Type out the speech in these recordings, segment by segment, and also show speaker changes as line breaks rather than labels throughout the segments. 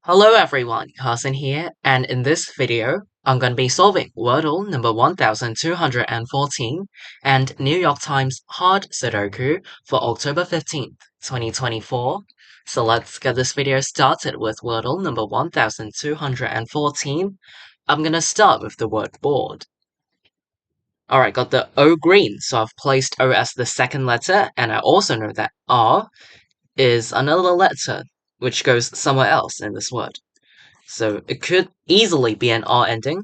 Hello everyone, Carson here, and in this video, I'm going to be solving Wordle number 1214 and New York Times Hard Sudoku for October 15th, 2024. So let's get this video started with Wordle number 1214. I'm going to start with the word board. Alright, got the O green, so I've placed O as the second letter, and I also know that R is another letter, which goes somewhere else in this word. So it could easily be an R ending,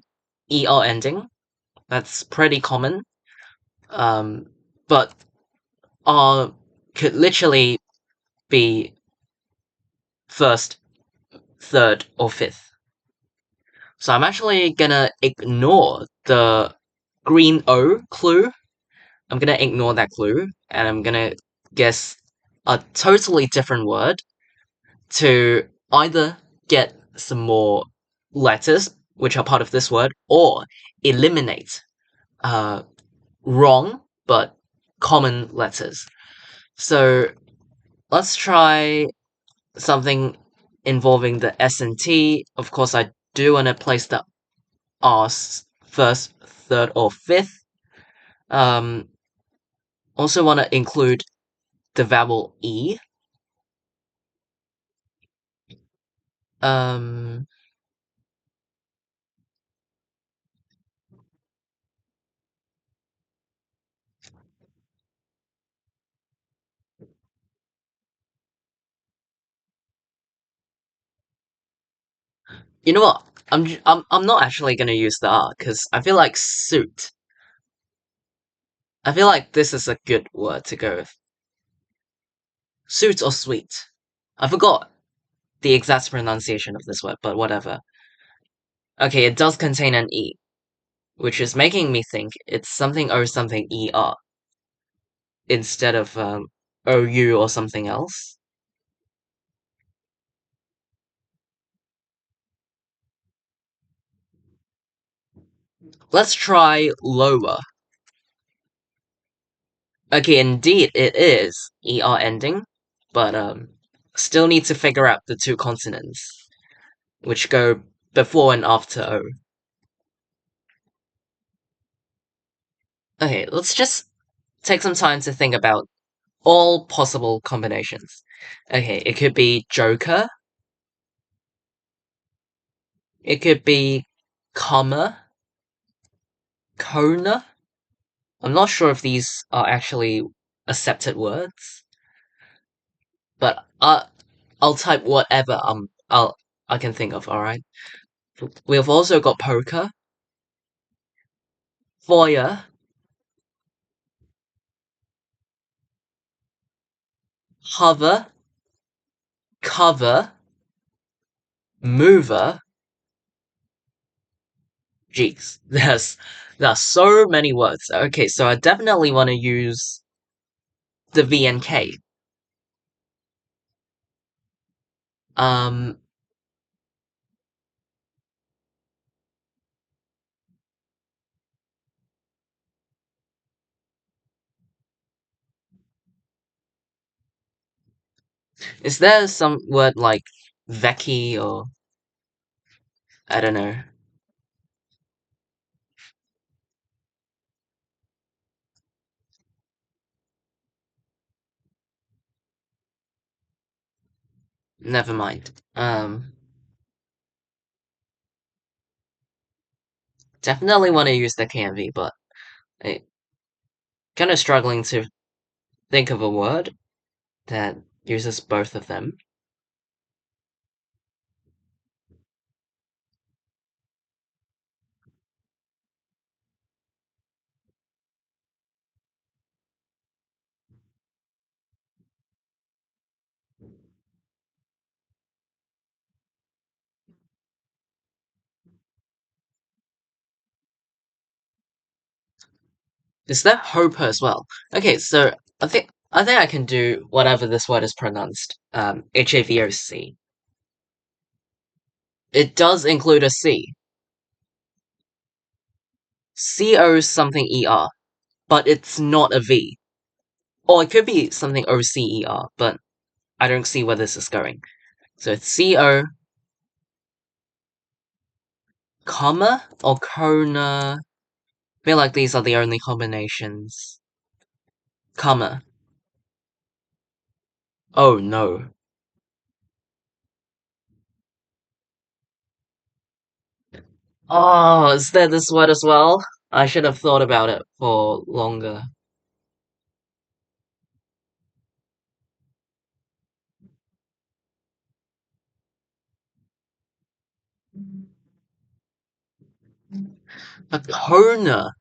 ER ending. That's pretty common. But R could literally be first, third, or fifth. So I'm actually gonna ignore the green O clue. I'm gonna ignore that clue, and I'm gonna guess a totally different word to either get some more letters, which are part of this word, or eliminate wrong but common letters. So let's try something involving the S and T. Of course, I do want to place the R's first, third, or fifth. Also want to include the vowel E. Um, you know what? I'm not actually gonna use the R because I feel like suit. I feel like this is a good word to go with. Suit or sweet. I forgot the exact pronunciation of this word, but whatever. Okay, it does contain an E, which is making me think it's something or something ER instead of OU or something else. Let's try lower. Okay, indeed it is ER ending, but still need to figure out the two consonants, which go before and after O. Okay, let's just take some time to think about all possible combinations. Okay, it could be Joker. It could be comma, Kona. I'm not sure if these are actually accepted words, but I'll type whatever I can think of. All right. We've also got poker, foyer, hover, cover, mover. Jeez, there's so many words. Okay, so I definitely want to use the V and K. Um, is there some word like Veki or I don't know? Never mind. Definitely want to use the KMV, but I kind of struggling to think of a word that uses both of them. Is there Hoper as well? Okay, so I think I can do whatever this word is pronounced. HAVOC. It does include a C. CO something ER, but it's not a V. Or it could be something OCER, but I don't see where this is going. So it's CO, Comma or Kona? I feel like these are the only combinations. Comma. Oh no. Oh, is there this word as well? I should have thought about it for longer. A Kona.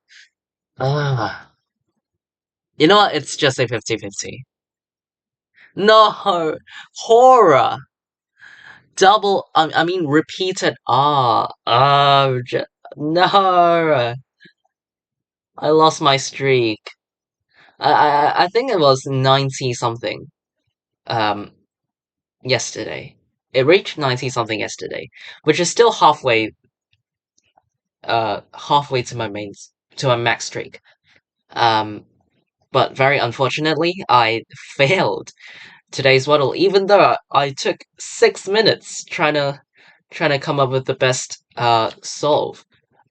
Ah. You know what? It's just a 50-50. No! Horror! Double, I mean repeated R. Oh, no! I lost my streak. I think it was 90 something, um, yesterday. It reached 90 something yesterday, which is still halfway to my max streak. Um, but very unfortunately, I failed today's Wordle, even though I took 6 minutes trying to come up with the best solve,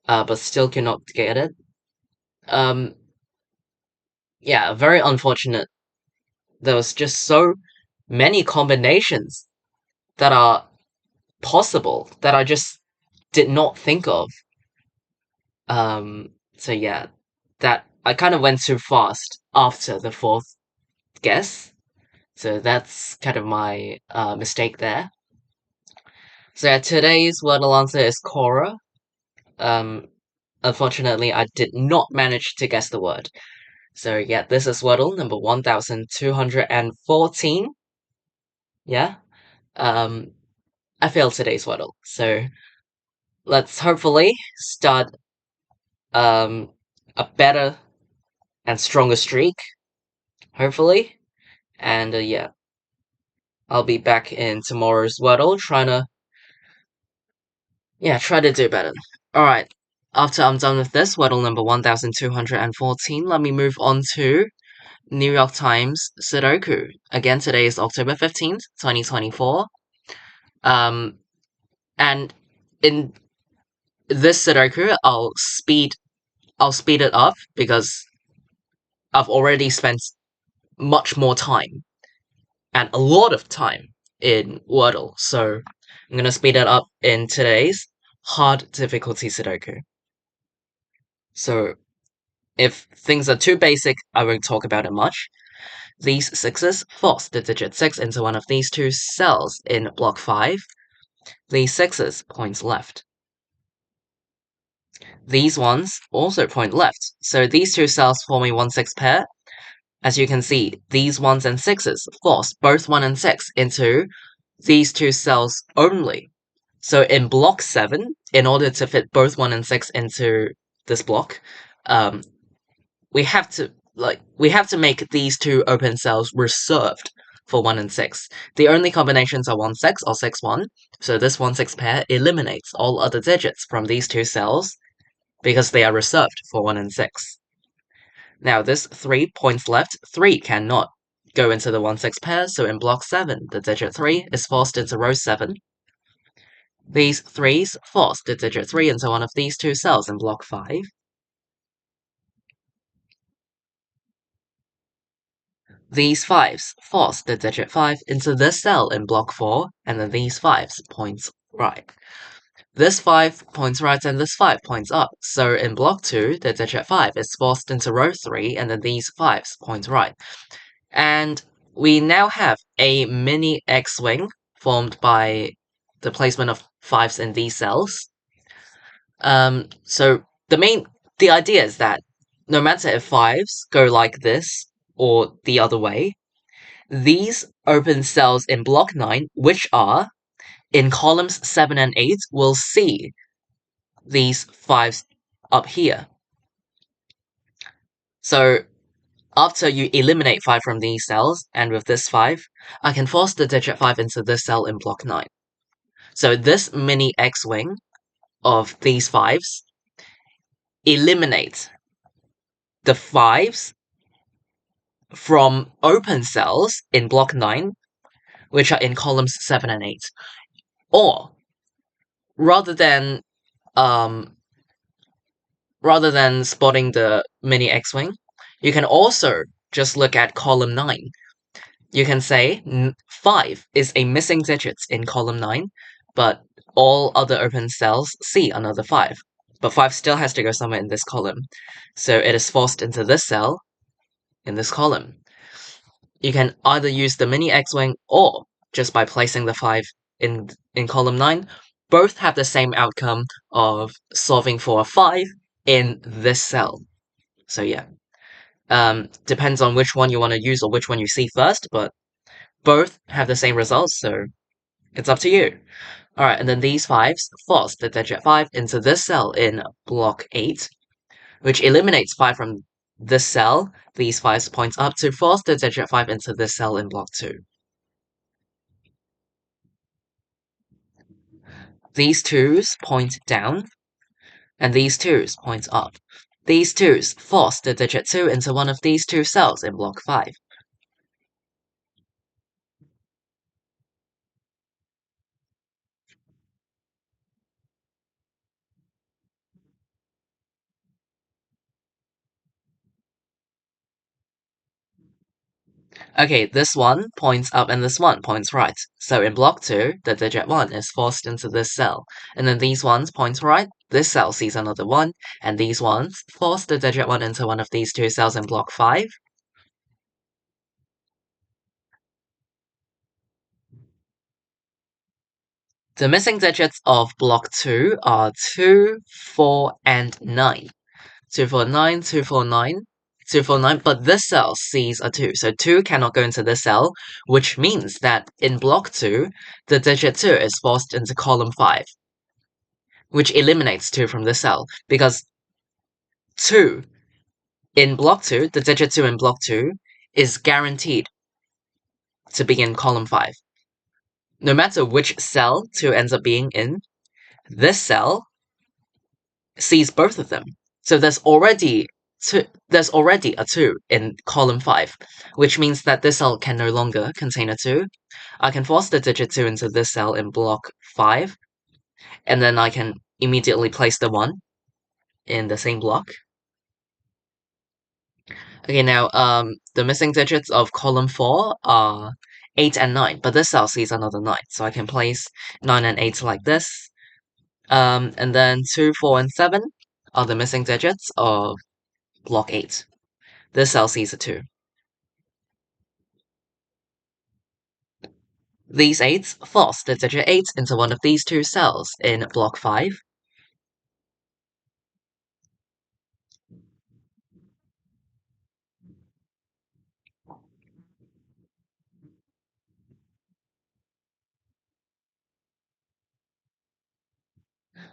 but still cannot get it. Um, yeah, very unfortunate. There was just so many combinations that are possible that I just did not think of. So yeah, that I kind of went too fast after the fourth guess. So that's kind of my mistake there. So yeah, today's Wordle answer is Cora. Um, Unfortunately, I did not manage to guess the word. So yeah, this is Wordle number 1214. Yeah. Um, I failed today's Wordle. So let's hopefully start um a better and stronger streak. Hopefully. And yeah, I'll be back in tomorrow's Wordle try to do better. Alright. After I'm done with this, Wordle number 1214, let me move on to New York Times Sudoku. Again, today is October 15th, 2024. And in this Sudoku, I'll speed it up because I've already spent much more time and a lot of time in Wordle. So I'm gonna speed it up in today's hard difficulty Sudoku. So if things are too basic, I won't talk about it much. These sixes force the digit 6 into one of these two cells in block 5. These sixes point left. These ones also point left, so these two cells form a 1-6 pair. As you can see, these 1s and 6s force both 1 and 6 into these two cells only. So in block 7, in order to fit both 1 and 6 into this block, um, we have to make these two open cells reserved for 1 and 6. The only combinations are 1-6 or 6-1, so this 1-6 pair eliminates all other digits from these two cells because they are reserved for 1 and 6. Now this 3 points left, 3 cannot go into the 1-6 pair, so in block 7, the digit 3 is forced into row 7. These 3s force the digit 3 into one of these two cells in block 5. These 5s force the digit 5 into this cell in block 4, and then these 5s points right. This 5 points right and this 5 points up, so in block 2, the digit 5 is forced into row 3, and then these 5s point right. And we now have a mini X-wing formed by the placement of 5s in these cells. So the idea is that no matter if 5s go like this or the other way, these open cells in block 9, which are in columns 7 and 8, will see these 5s up here. So after you eliminate 5 from these cells, and with this 5, I can force the digit 5 into this cell in block 9. So this mini X-wing of these 5s eliminates the 5s from open cells in block 9, which are in columns 7 and 8. Or, rather than um, rather than spotting the mini X-wing, you can also just look at column 9. You can say 5 is a missing digit in column 9, but all other open cells see another 5. But 5 still has to go somewhere in this column, so it is forced into this cell in this column. You can either use the mini X-wing or just by placing the 5 in column 9, both have the same outcome of solving for a 5 in this cell. So yeah, depends on which one you want to use or which one you see first, but both have the same results, so it's up to you. Alright, and then these 5s force the digit 5 into this cell in block 8, which eliminates 5 from this cell. These 5s points up to force the digit 5 into this cell in block 2. These 2s point down, and these 2s point up. These 2s force the digit 2 into one of these two cells in block 5. Okay, this one points up and this one points right. So in block 2, the digit 1 is forced into this cell. And then these ones point right, this cell sees another 1, and these ones force the digit 1 into one of these two cells in block 5. The missing digits of block 2 are 2, 4, and 9. 249, 249, 249, but this cell sees a 2, so 2 cannot go into this cell, which means that in block 2, the digit 2 is forced into column 5, which eliminates 2 from this cell, because 2 in block 2, the digit 2 in block 2, is guaranteed to be in column 5. No matter which cell 2 ends up being in, this cell sees both of them. So there's already a 2 in column 5, which means that this cell can no longer contain a 2. I can force the digit 2 into this cell in block 5, and then I can immediately place the 1 in the same block. Okay, now the missing digits of column 4 are 8 and 9, but this cell sees another 9, so I can place 9 and 8 like this. And then 2, 4, and 7 are the missing digits of block 8. This cell sees a 2. These 8s force the digit 8 into one of these two cells in block 5.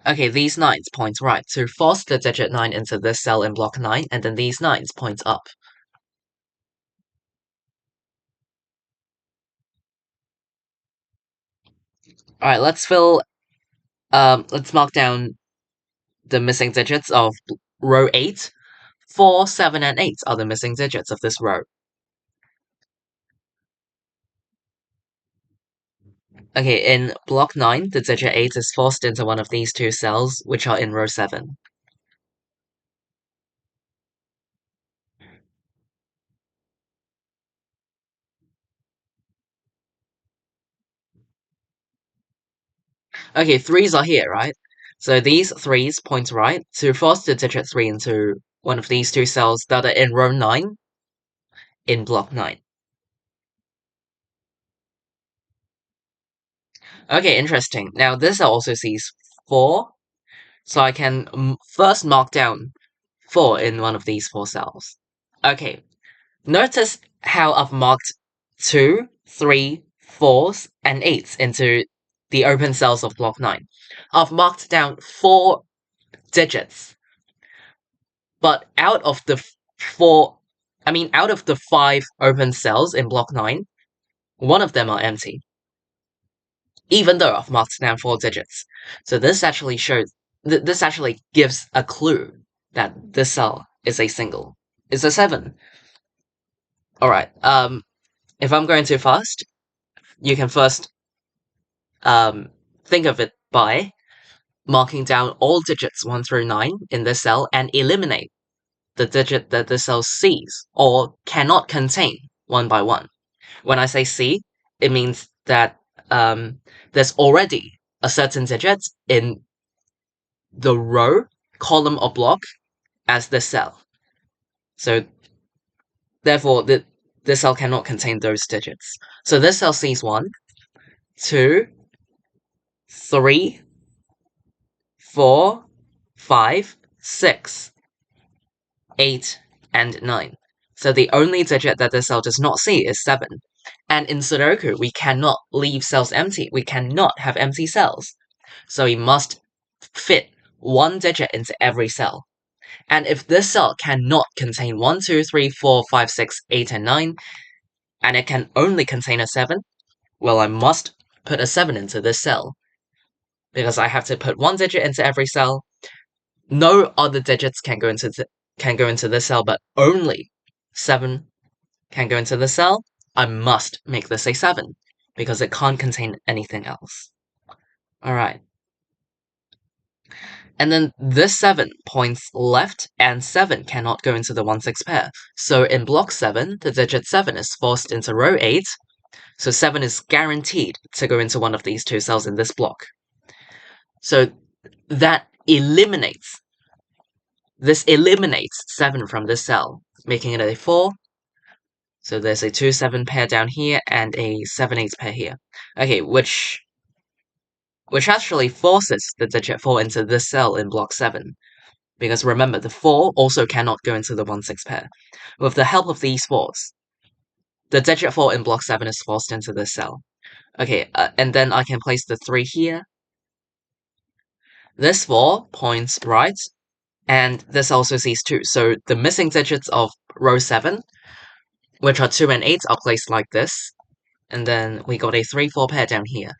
Okay, these 9s point right to force the digit 9 into this cell in block 9, and then these 9s point up. Alright, let's mark down the missing digits of row 8. 4, 7, and 8 are the missing digits of this row. Okay, in block 9, the digit 8 is forced into one of these two cells, which are in row 7. Okay, 3s are here, right? So these 3s point right to force the digit 3 into one of these two cells that are in row 9 in block 9. Okay, interesting. Now this also sees 4, so I can first mark down 4 in one of these 4 cells. Okay, notice how I've marked 2, 3, 4s, and 8s into the open cells of block 9. I've marked down 4 digits, but out of the 5 open cells in block 9, one of them are empty, even though I've marked down 4 digits. So this actually gives a clue that this cell is a single. It's a 7. Alright, if I'm going too fast, you can first think of it by marking down all digits 1 through 9 in this cell and eliminate the digit that the cell sees or cannot contain one by one. When I say see, it means that there's already a certain digit in the row, column, or block as the cell. So therefore, this cell cannot contain those digits. So this cell sees 1, 2, 3, 4, 5, 6, 8, and 9. So the only digit that this cell does not see is 7. And in Sudoku, we cannot leave cells empty. We cannot have empty cells. So we must fit one digit into every cell. And if this cell cannot contain 1, 2, 3, 4, 5, 6, 8, and 9, and it can only contain a 7, well, I must put a 7 into this cell. Because I have to put one digit into every cell. No other digits can go into this cell, but only 7 can go into the cell. I must make this a 7, because it can't contain anything else. Alright. And then this 7 points left, and 7 cannot go into the 1-6 pair. So in block 7, the digit 7 is forced into row 8, so 7 is guaranteed to go into one of these two cells in this block. So that eliminates 7 from this cell, making it a 4. So there's a 2-7 pair down here, and a 7-8 pair here. Okay, which actually forces the digit 4 into this cell in block 7. Because remember, the 4 also cannot go into the 1-6 pair. With the help of these 4s, the digit 4 in block 7 is forced into this cell. Okay, and then I can place the 3 here. This 4 points right, and this also sees 2. So the missing digits of row 7, which are 2 and 8, are placed like this. And then we got a 3-4 pair down here.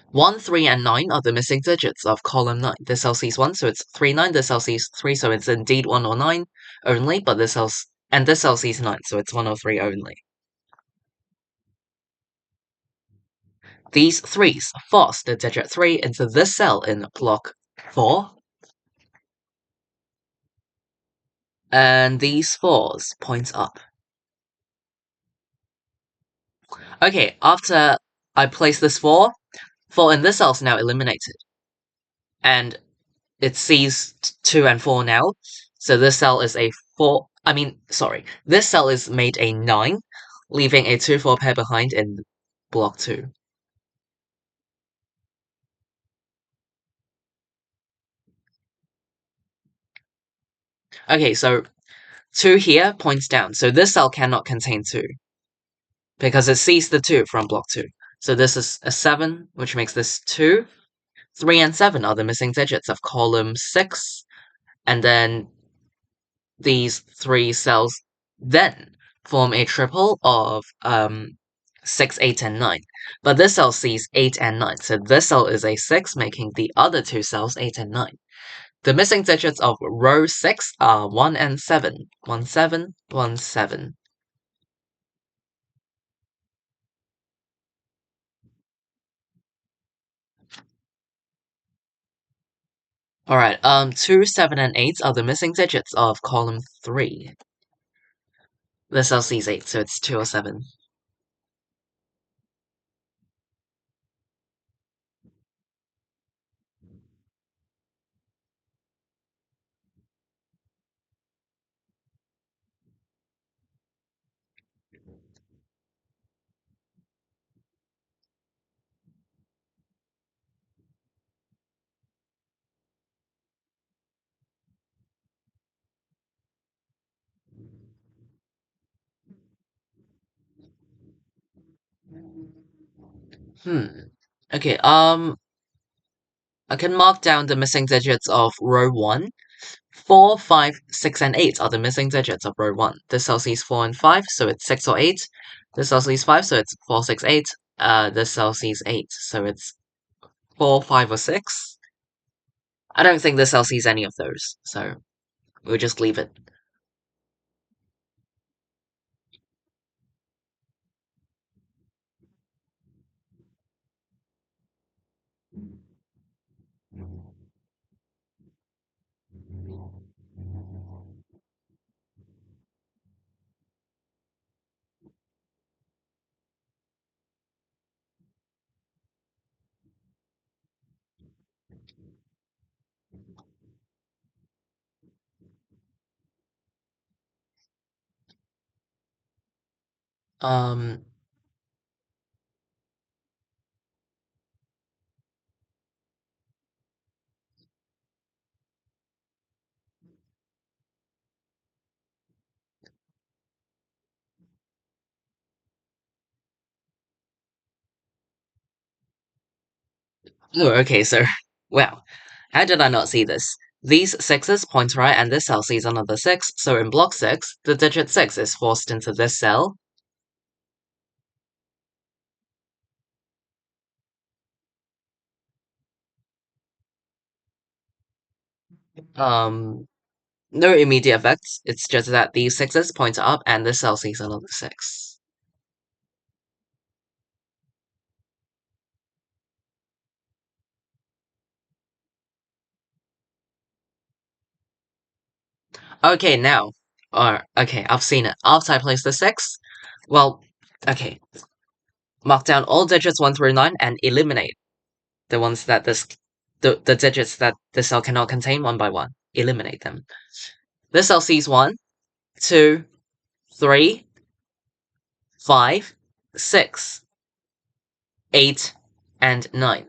1, 3, and 9 are the missing digits of column 9. This cell sees 1, so it's 3, 9. This cell sees 3, so it's indeed 1 or 9 only, but this cell sees 9, so it's 1 or 3 only. These 3s force the digit 3 into this cell in block 4. And these 4s point up. Okay, after I place this 4 in this cell is now eliminated. And it sees 2 and 4 now. So this cell is a 4. This cell is made a 9, leaving a 2-4 pair behind in block 2. Okay, so 2 here points down. So this cell cannot contain 2, because it sees the 2 from block 2. So this is a 7, which makes this 2. 3 and 7 are the missing digits of column 6. And then these 3 cells then form a triple of 6, 8, and 9. But this cell sees 8 and 9, so this cell is a 6, making the other two cells 8 and 9. The missing digits of row 6 are 1 and 7. 1, 7, 1, 7. Alright, 2, 7, and 8 are the missing digits of column 3. This cell sees 8, so it's 2 or 7. Okay, I can mark down the missing digits of row 1. 4, 5, 6, and 8 are the missing digits of row 1. This cell sees 4 and 5, so it's 6 or 8. This cell sees 5, so it's 4, 6, 8. This cell sees 8, so it's 4, 5, or 6. I don't think this cell sees any of those, so we'll just leave it. Um, oh, okay, so, well, how did I not see this? These sixes point right, and this cell sees another six, so in block 6, the digit 6 is forced into this cell. Um, no immediate effects, it's just that these sixes point up, and this cell sees another 6. Okay, now, okay, I've seen it. After I place the 6, well, okay, mark down all digits 1 through 9 and eliminate the ones that the digits that the cell cannot contain one by one. Eliminate them. This cell sees 1, 2, 3, 5, 6, 8, and 9.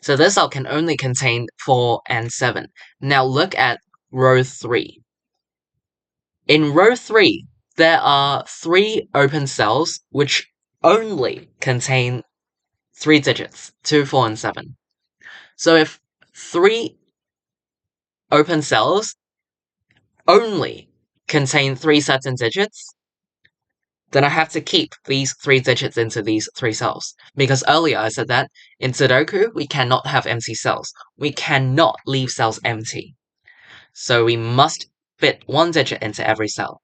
So this cell can only contain 4 and 7. Now look at row 3. In row 3, there are 3 open cells which only contain 3 digits, 2, 4, and 7. So if 3 open cells only contain 3 certain digits, then I have to keep these 3 digits into these 3 cells. Because earlier I said that in Sudoku, we cannot have empty cells. We cannot leave cells empty. So we must fit 1 digit into every cell.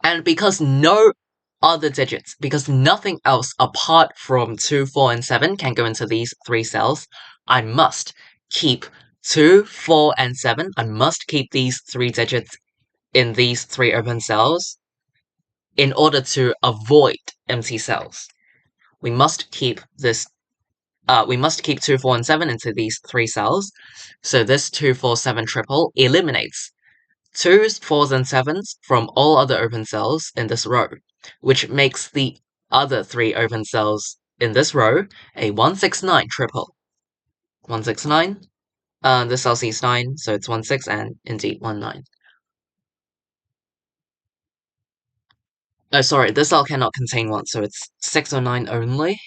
And because no other digits, because nothing else apart from 2, 4, and 7 can go into these 3 cells, I must keep 2, 4, and 7. I must keep these 3 digits in these 3 open cells in order to avoid empty cells. We must keep this. We must keep 2, 4, and 7 into these 3 cells. So this 2, 4, 7 triple eliminates 2s, 4s, and 7s from all other open cells in this row, which makes the other 3 open cells in this row a 169 triple. 169. This cell sees 9, so it's 16 and indeed 19. Oh, sorry, this cell cannot contain 1, so it's 6 or 9 only.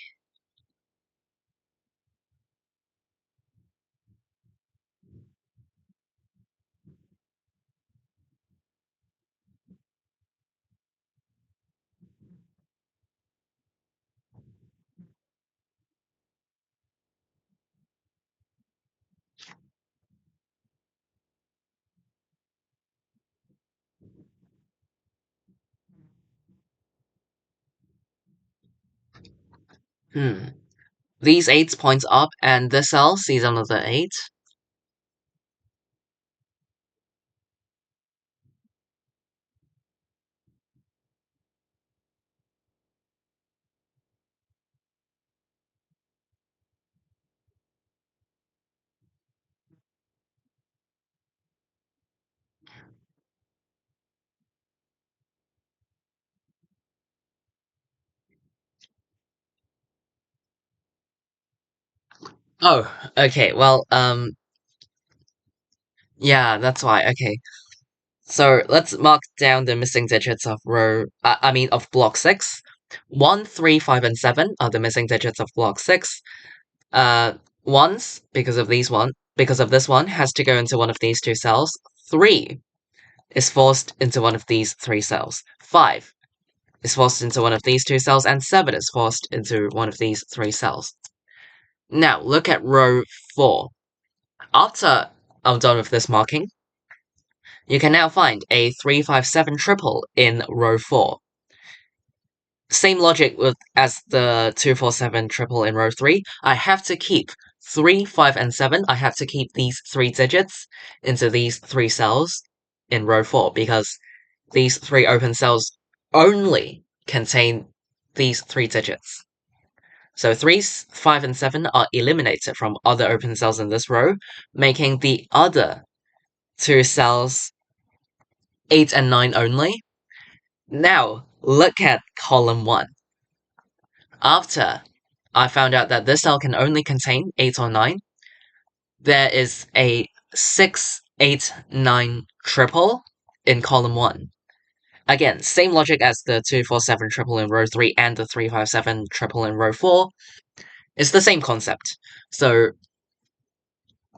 Hmm. These 8s point up, and this cell sees another 8. Oh, okay, well, yeah, that's why, okay. So let's mark down the missing digits of of block 6. 1, 3, 5, and 7 are the missing digits of block 6. Uh, 1s, because of this one, has to go into one of these 2 cells. 3 is forced into one of these 3 cells. 5 is forced into one of these 2 cells, and 7 is forced into one of these 3 cells. Now, look at row 4. After I'm done with this marking, you can now find a 3, 5, 7 triple in row 4. Same logic as the 2, 4, 7 triple in row 3. I have to keep 3, 5, and 7. I have to keep these 3 digits into these 3 cells in row 4 because these 3 open cells only contain these 3 digits. So 3, 5, and 7 are eliminated from other open cells in this row, making the other two cells 8 and 9 only. Now, look at column 1. After I found out that this cell can only contain 8 or 9, there is a 6, 8, 9 triple in column 1. Again, same logic as the 2, 4, 7 triple in row 3 and the 3, 5, 7 triple in row 4. It's the same concept. So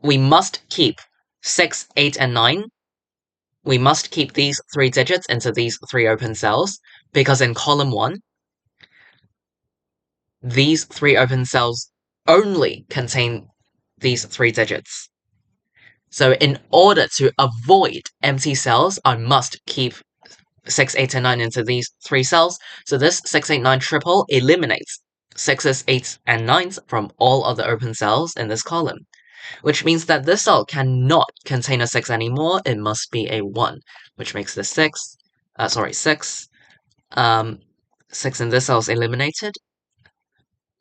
we must keep 6, 8, and 9. We must keep these 3 digits into these 3 open cells, because in column 1, these 3 open cells only contain these 3 digits. So in order to avoid empty cells, I must keep 6, 8, and 9 into these 3 cells. So this 6, 8, 9 triple eliminates 6s, 8s, and 9s from all other open cells in this column, which means that this cell cannot contain a 6 anymore. It must be a 1, which makes this 6. 6. 6 in this cell is eliminated.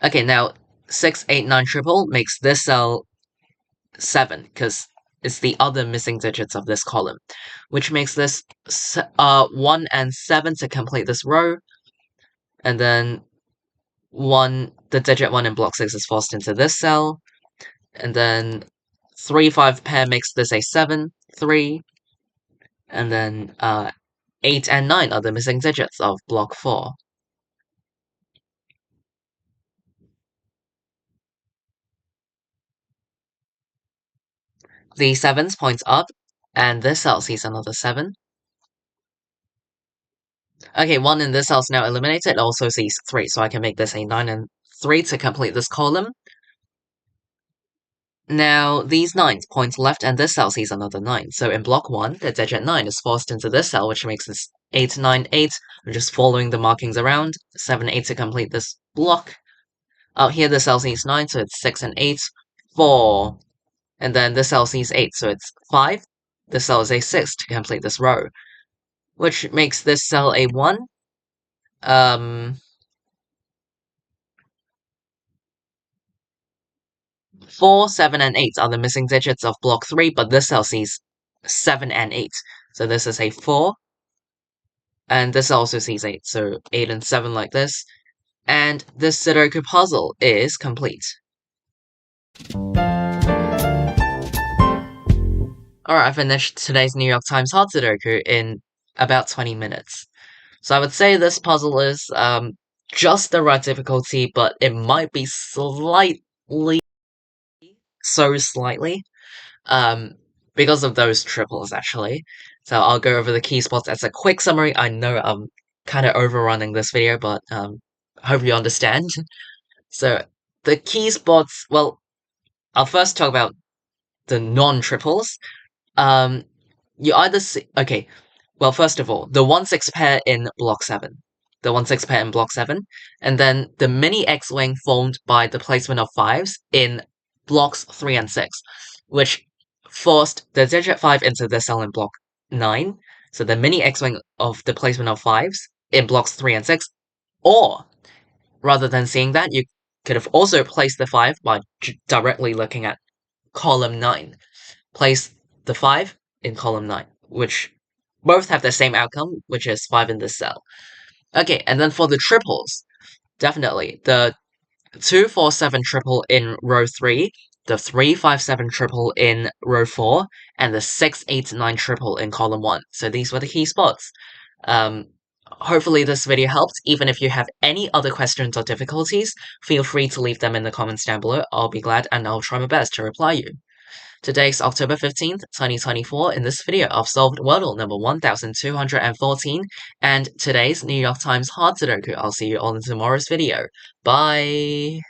Okay, now 6, 8, 9 triple makes this cell 7, because it's the other missing digits of this column, which makes this 1 and 7 to complete this row, and then the digit 1 in block 6 is forced into this cell, and then 3, 5 pair makes this a 7, 3, and then 8 and 9 are the missing digits of block 4. The 7s points up, and this cell sees another 7. Okay, 1 in this cell is now eliminated, it also sees 3, so I can make this a 9 and 3 to complete this column. Now, these 9s point left, and this cell sees another 9. So in block 1, the digit 9 is forced into this cell, which makes this 8, 9, 8. I'm just following the markings around. 7, 8 to complete this block. Out here, the cell sees 9, so it's 6 and 8. 4. And then this cell sees 8, so it's 5. This cell is a 6 to complete this row, which makes this cell a 1. 4, 7, and 8 are the missing digits of block 3, but this cell sees 7 and 8. So this is a 4. And this also sees 8, so 8 and 7 like this. And this Sudoku puzzle is complete. Alright, I finished today's New York Times Hard Sudoku in about 20 minutes. So I would say this puzzle is just the right difficulty, but it might be slightly, so slightly, because of those triples, actually. So I'll go over the key spots as a quick summary. I know I'm kind of overrunning this video, but hope you understand. So the key spots, well, I'll first talk about the non-triples. You either see, okay, well, first of all, the 1-6 pair in block 7. The 1-6 pair in block 7, and then the mini X-wing formed by the placement of 5s in blocks 3 and 6, which forced the digit 5 into the cell in block 9, so the mini X-wing of the placement of 5s in blocks 3 and 6, or, rather than seeing that, you could have also placed the 5 by directly looking at column 9. Place the 5 in column 9, which both have the same outcome, which is 5 in this cell. Okay, and then for the triples, definitely, the 2, 4, 7 triple in row 3, the 3, 5, 7 triple in row 4, and the 6, 8, 9 triple in column 1. So these were the key spots. Hopefully this video helped. Even if you have any other questions or difficulties, feel free to leave them in the comments down below. I'll be glad and I'll try my best to reply you. Today's October 15th, 2024. In this video, I've solved Wordle number 1214, and today's New York Times Hard Sudoku. I'll see you all in tomorrow's video. Bye!